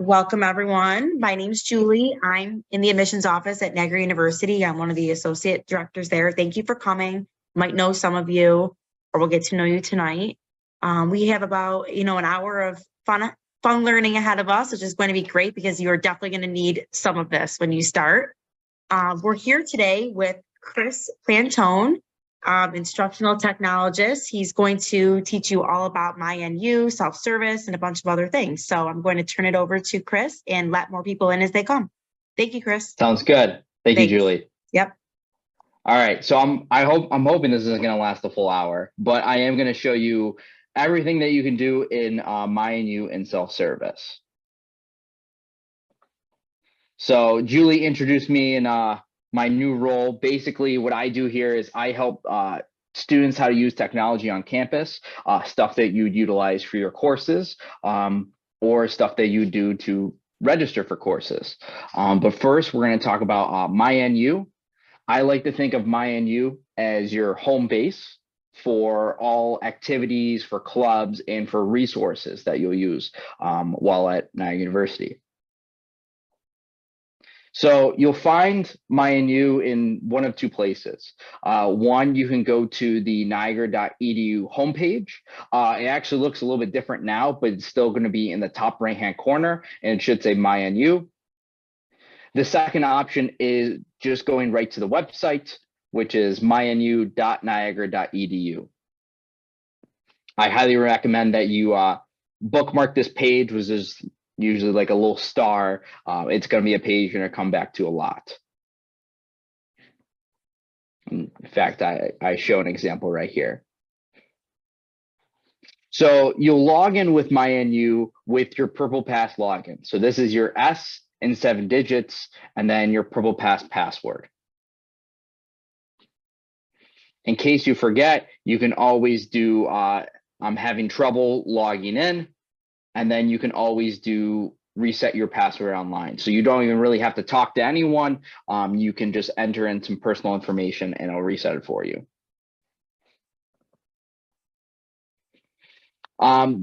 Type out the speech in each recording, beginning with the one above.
Welcome, everyone. My name's Julie. I'm in the admissions office at Niagara University. I'm one of the associate directors there. Thank you for coming. Might know some of you, or we'll get to know you tonight. We have about, an hour of fun learning ahead of us, which is going to be great because you are definitely going to need some of this when you start. We're here today with Chris Plantone, instructional technologist. He's going to teach you all about MyNU, self-service, and a bunch of other things. So I'm going to turn it over to Chris and let more people in as they come. Thank you, Chris. Sounds good. Thanks. You, Julie. Yep. All right. So I'm hoping this isn't going to last a full hour, but I am going to show you everything that you can do in MyNU and self-service. So Julie introduced me in my new role. Basically, what I do here is I help students how to use technology on campus, stuff that you'd utilize for your courses, or stuff that you do to register for courses. But first, we're going to talk about MyNU. I like to think of MyNU as your home base for all activities, for clubs, and for resources that you'll use while at Niagara University. So you'll find MyNU in one of two places. One, you can go to the niagara.edu homepage. It actually looks a little bit different now, but it's still going to be in the top right-hand corner, and it should say MyNU. The second option is just going right to the website, which is mynu.niagara.edu. I highly recommend that you bookmark this page, which is usually like a little star. It's going to be a page you're going to come back to a lot. In fact, I show an example right here. So you'll log in with MyNU with your Purple Pass login. So this is your S and 7 digits, and then your Purple Pass password. In case you forget, you can always do, I'm having trouble logging in, and then you can always do reset your password online. So you don't even really have to talk to anyone. You can just enter in some personal information and it'll reset it for you.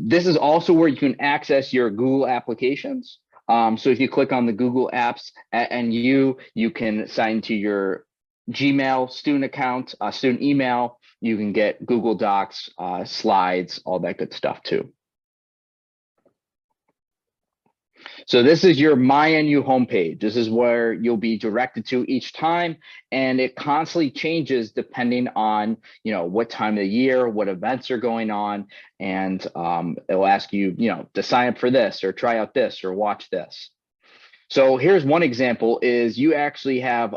This is also where you can access your Google applications. So if you click on the Google Apps at NU, you can sign to your Gmail student account, student email. You can get Google Docs, slides, all that good stuff too. So this is your MyNU homepage. This is where you'll be directed to each time, and it constantly changes depending on, what time of the year, what events are going on, and it'll ask you, to sign up for this or try out this or watch this. So here's one example: is you actually have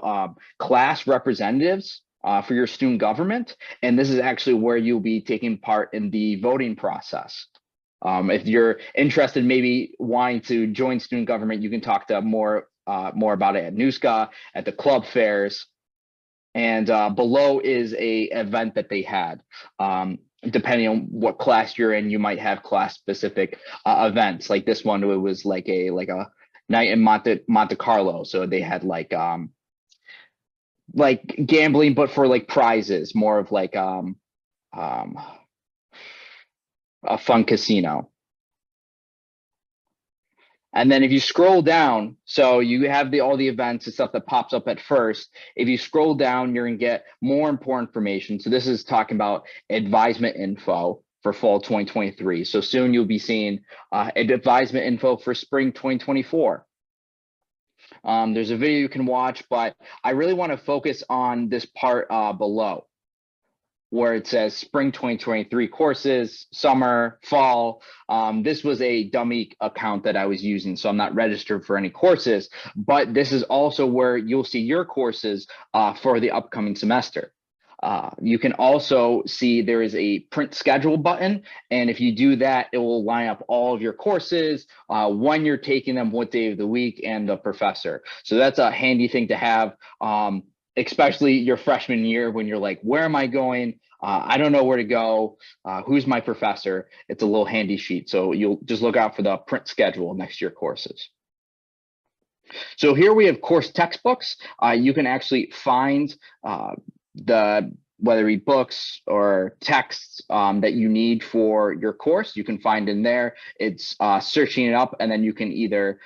class representatives for your student government, and this is actually where you'll be taking part in the voting process. If you're interested, maybe wanting to join student government, you can talk to more about it at NUSCA, at the club fairs, and below is a event that they had. Depending on what class you're in, you might have class specific events. Like this one, it was like a night in Monte Carlo. So they had like gambling, but for like prizes, more of like a fun casino. And then if you scroll down, so you have all the events and stuff that pops up at first. If you scroll down, you're going to get more important information. So this is talking about advisement info for fall 2023. So soon you'll be seeing advisement info for spring 2024. There's a video you can watch, but I really want to focus on this part below, where it says spring 2023 courses, summer, fall. This was a dummy account that I was using, so I'm not registered for any courses, but this is also where you'll see your courses for the upcoming semester. You can also see there is a print schedule button, and if you do that, it will line up all of your courses, when you're taking them, what day of the week, and the professor. So that's a handy thing to have. Especially your freshman year when you're like, where am I going? I don't know where to go. Who's my professor? It's a little handy sheet. So you'll just look out for the print schedule next to your courses. So here we have course textbooks. You can actually find the whether it be books or texts that you need for your course, you can find in there. It's searching it up, and then you can either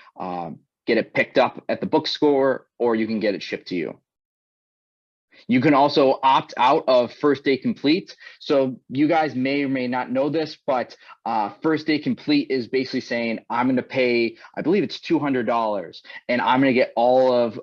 get it picked up at the bookstore or you can get it shipped to you. You can also opt out of First Day Complete. So you guys may or may not know this, but First Day Complete is basically saying I'm going to pay, I believe it's $200, and I'm going to get all of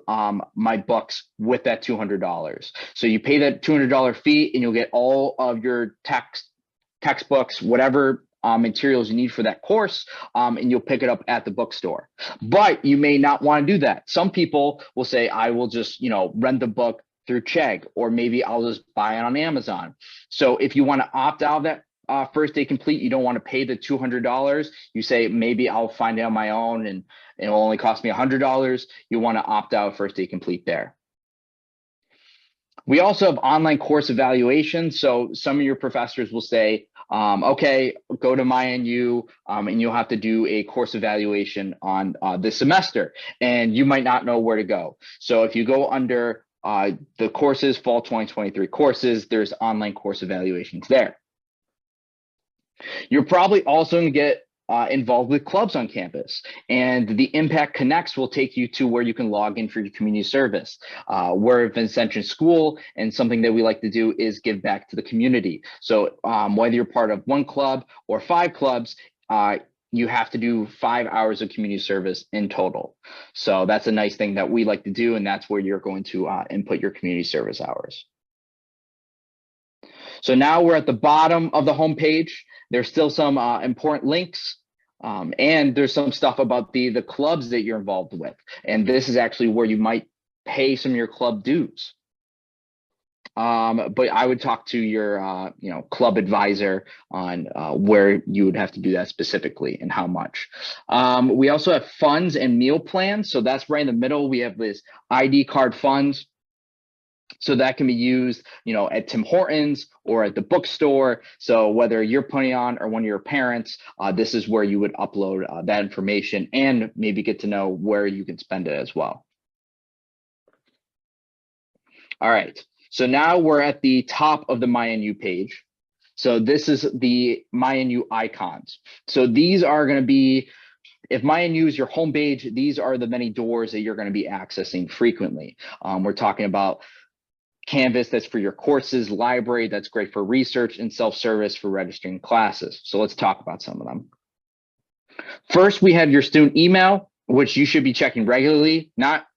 my books with that $200. So you pay that $200 fee and you'll get all of your textbooks, whatever materials you need for that course, and you'll pick it up at the bookstore. But you may not want to do that. Some people will say, I will just, rent the book through Chegg, or maybe I'll just buy it on Amazon. So if you want to opt out of that First Day Complete, you don't want to pay the $200. You say, maybe I'll find it on my own and it'll only cost me $100. You want to opt out of First Day Complete there. We also have online course evaluations. So some of your professors will say, okay, go to MyNU and you'll have to do a course evaluation on this semester, and you might not know where to go. So if you go under the courses, fall 2023 courses, there's online course evaluations there. You're probably also going to get involved with clubs on campus, and the Impact Connects will take you to where you can log in for your community service. We're a Vincentian school, and something that we like to do is give back to the community. So whether you're part of one club or 5 clubs, you have to do 5 hours of community service in total. So that's a nice thing that we like to do, and that's where you're going to input your community service hours. So now we're at the bottom of the homepage. There's still some important links, and there's some stuff about the clubs that you're involved with. And this is actually where you might pay some of your club dues. But I would talk to your club advisor on where you would have to do that specifically and how much. We also have funds and meal plans. So that's right in the middle. We have this ID card funds. So that can be used, at Tim Hortons or at the bookstore. So whether you're putting on or one of your parents, this is where you would upload that information and maybe get to know where you can spend it as well. All right. So now we're at the top of the MyNU page. So this is the MyNU icons. So these are going to be, if MyNU is your home page, these are the many doors that you're going to be accessing frequently. We're talking about Canvas, that's for your courses, library, that's great for research, and self-service for registering classes. So let's talk about some of them. First, we have your student email, which you should be checking regularly, not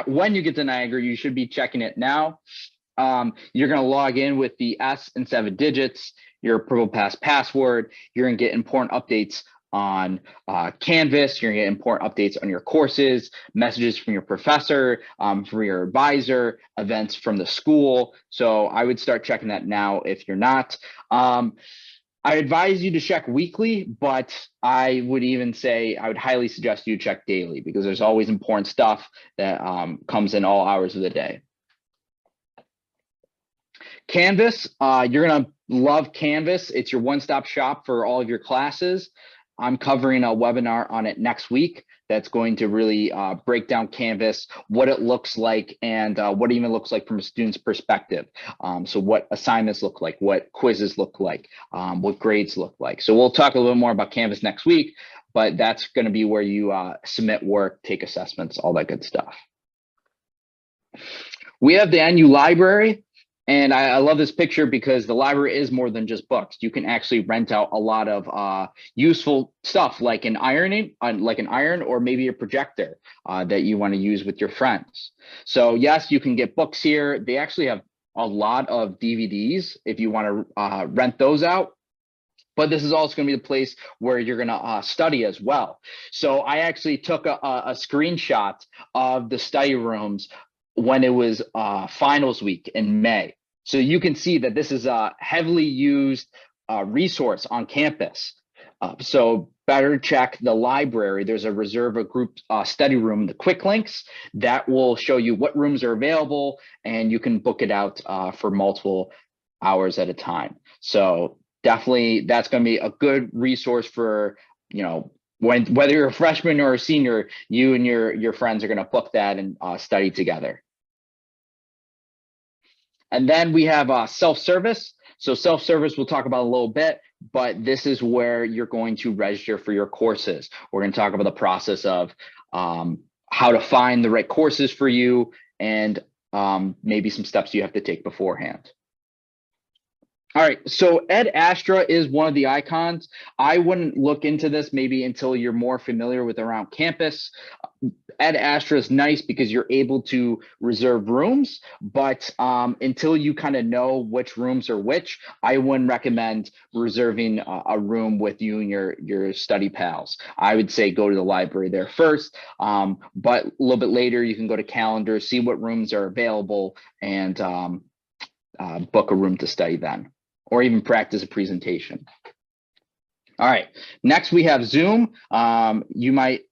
when you get to Niagara, you should be checking it now. You're going to log in with the S and 7 digits, your Approval Pass password. You're going to get important updates on Canvas. You're going to get important updates on your courses, messages from your professor, from your advisor, events from the school. So I would start checking that now if you're not. I advise you to check weekly, but I would even say I would highly suggest you check daily, because there's always important stuff that comes in all hours of the day. Canvas, you're going to love Canvas. It's your one-stop shop for all of your classes. I'm covering a webinar on it next week that's going to really break down Canvas, what it looks like, and what it even looks like from a student's perspective. So what assignments look like, what quizzes look like, what grades look like. So we'll talk a little bit more about Canvas next week, but that's going to be where you submit work, take assessments, all that good stuff. We have the NU library. And I love this picture because the library is more than just books. You can actually rent out a lot of useful stuff like an iron, or maybe a projector that you want to use with your friends. So yes, you can get books here. They actually have a lot of DVDs if you want to rent those out. But this is also going to be the place where you're going to study as well. So I actually took a screenshot of the study rooms when it was finals week in May. So you can see that this is a heavily used resource on campus. So better check the library. There's a reserve a group study room, the quick links, that will show you what rooms are available, and you can book it out for multiple hours at a time. So definitely that's going to be a good resource for, whether you're a freshman or a senior, you and your friends are going to book that and study together. And then we have self-service. So self-service we'll talk about a little bit, but this is where you're going to register for your courses. We're going to talk about the process of how to find the right courses for you and maybe some steps you have to take beforehand. All right, so Ed Astra is one of the icons. I wouldn't look into this maybe until you're more familiar with around campus. Ed Astra is nice because you're able to reserve rooms, but until you kind of know which rooms are which, I wouldn't recommend reserving a room with you and your study pals. I would say go to the library there first, but a little bit later you can go to calendar, see what rooms are available, and book a room to study then, or even practice a presentation. All right, next we have Zoom. You might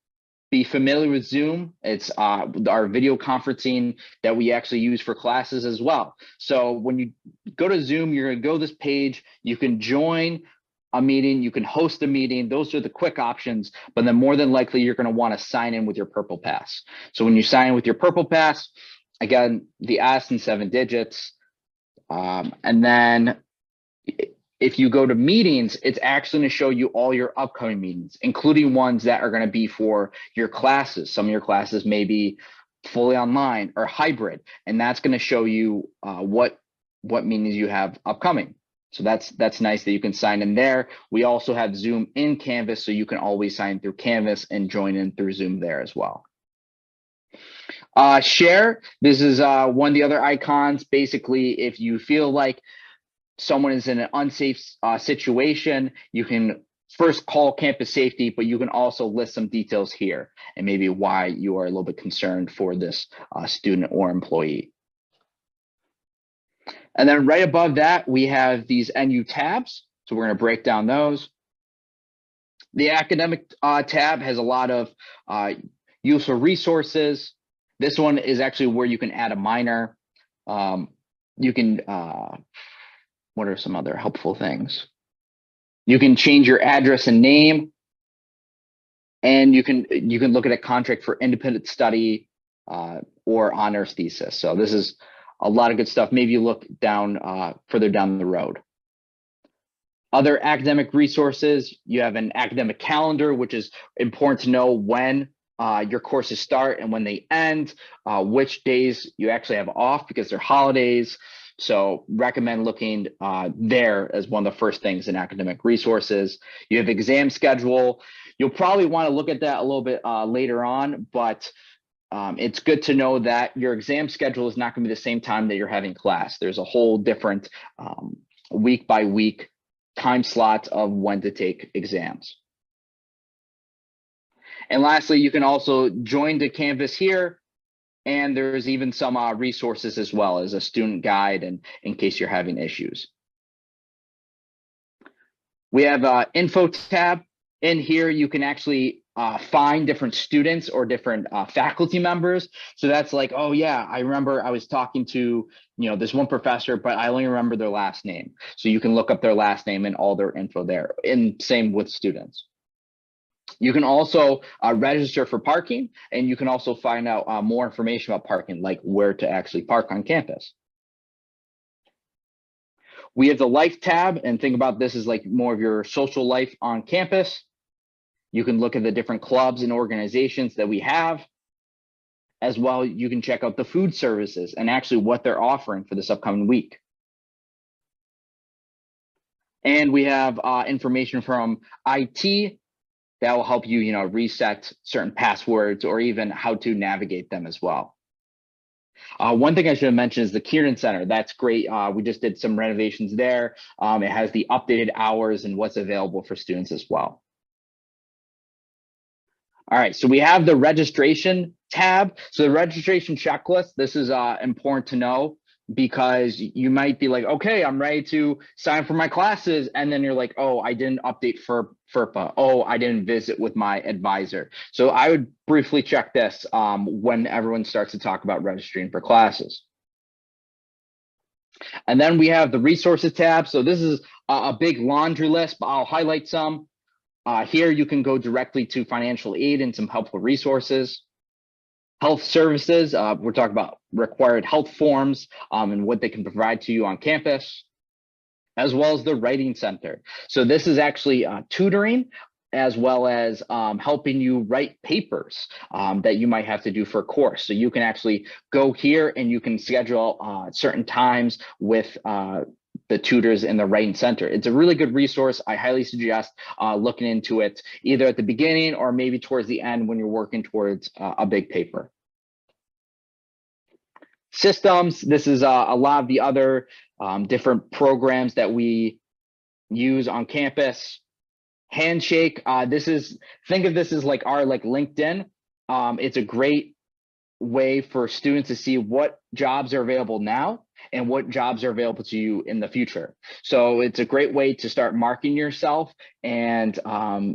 be familiar with Zoom. It's our video conferencing that we actually use for classes as well. So when you go to Zoom, you're gonna go to this page, you can join a meeting, you can host a meeting. Those are the quick options, but then more than likely you're gonna wanna sign in with your Purple Pass. So when you sign in with your Purple Pass, again, the S and 7 digits, and then if you go to meetings, it's actually going to show you all your upcoming meetings, including ones that are going to be for your classes. Some of your classes may be fully online or hybrid, and that's going to show you what meetings you have upcoming. So that's nice that you can sign in there. We also have Zoom in Canvas, so you can always sign through Canvas and join in through Zoom there as well. Share, this is one of the other icons. Basically, if you feel like someone is in an unsafe situation, you can first call campus safety, but you can also list some details here and maybe why you are a little bit concerned for this student or employee. And then right above that, we have these NU tabs. So we're going to break down those. The academic tab has a lot of useful resources. This one is actually where you can add a minor. You can what are some other helpful things? You can change your address and name, and you can look at a contract for independent study or honors thesis. So this is a lot of good stuff. Maybe you look down further down the road. Other academic resources, you have an academic calendar, which is important to know when your courses start and when they end, which days you actually have off because they're holidays. So recommend looking there as one of the first things in academic resources. You have exam schedule. You'll probably want to look at that a little bit later on, but it's good to know that your exam schedule is not going to be the same time that you're having class. There's a whole different week by week time slot of when to take exams. And lastly, you can also join the Canvas here. And there's even some resources as well as a student guide and in case you're having issues. We have an info tab. In here, you can actually find different students or different faculty members. So that's like, oh yeah, I remember I was talking to this one professor, but I only remember their last name. So you can look up their last name and all their info there. And same with students. You can also register for parking, and you can also find out more information about parking, like where to actually park on campus. We have the life tab, and think about this as like more of your social life on campus. You can look at the different clubs and organizations that we have. As well, you can check out the food services and actually what they're offering for this upcoming week. And we have information from IT that will help you, reset certain passwords or even how to navigate them as well. One thing I should have mentioned is the Kieran Center. That's great. We just did some renovations there. It has the updated hours and what's available for students as well. All right, so we have the registration tab. So the registration checklist, this is important to know because you might be like, okay, I'm ready to sign for my classes. And then you're like, oh, I didn't update for FERPA. Oh, I didn't visit with my advisor. So I would briefly check this when everyone starts to talk about registering for classes. And then we have the resources tab. So this is a big laundry list, but I'll highlight some. Here you can go directly to financial aid and some helpful resources. Health services, we're talking about required health forms and what they can provide to you on campus, as well as the writing center. So this is actually tutoring, as well as helping you write papers that you might have to do for a course. So you can actually go here and you can schedule certain times with the tutors in the writing center. It's a really good resource. I highly suggest looking into it either at the beginning or maybe towards the end when you're working towards a big paper. Systems, this is a lot of the other different programs that we use on campus. Handshake, think of this as like our LinkedIn. It's a great way for students to see what jobs are available now and what jobs are available to you in the future. So it's a great way to start marketing yourself. And the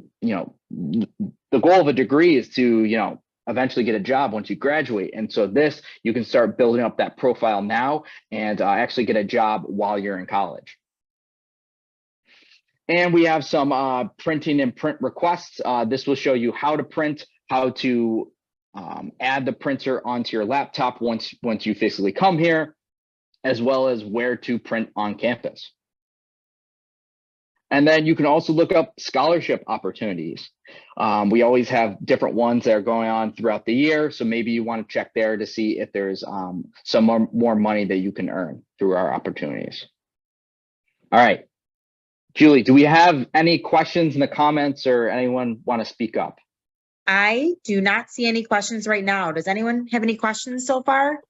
goal of a degree is to eventually get a job once you graduate. And so you can start building up that profile now and actually get a job while you're in college. And we have some printing and print requests. This will show you how to print, how to add the printer onto your laptop once you physically come here, as well as where to print on campus. And then you can also look up scholarship opportunities. We always have different ones that are going on throughout the year. So maybe you want to check there to see if there's some more money that you can earn through our opportunities. All right. Julie, do we have any questions in the comments or anyone want to speak up? I do not see any questions right now. Does anyone have any questions so far?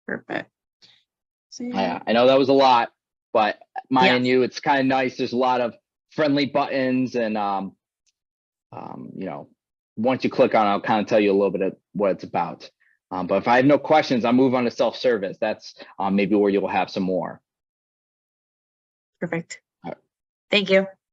Perfect. Yeah, I know that was a lot, but MyNU, it's kind of nice. There's a lot of friendly buttons and, once you click on it, I'll kind of tell you a little bit of what it's about. But if I have no questions, I'll move on to self-service. That's maybe where you'll have some more. Perfect. Thank you.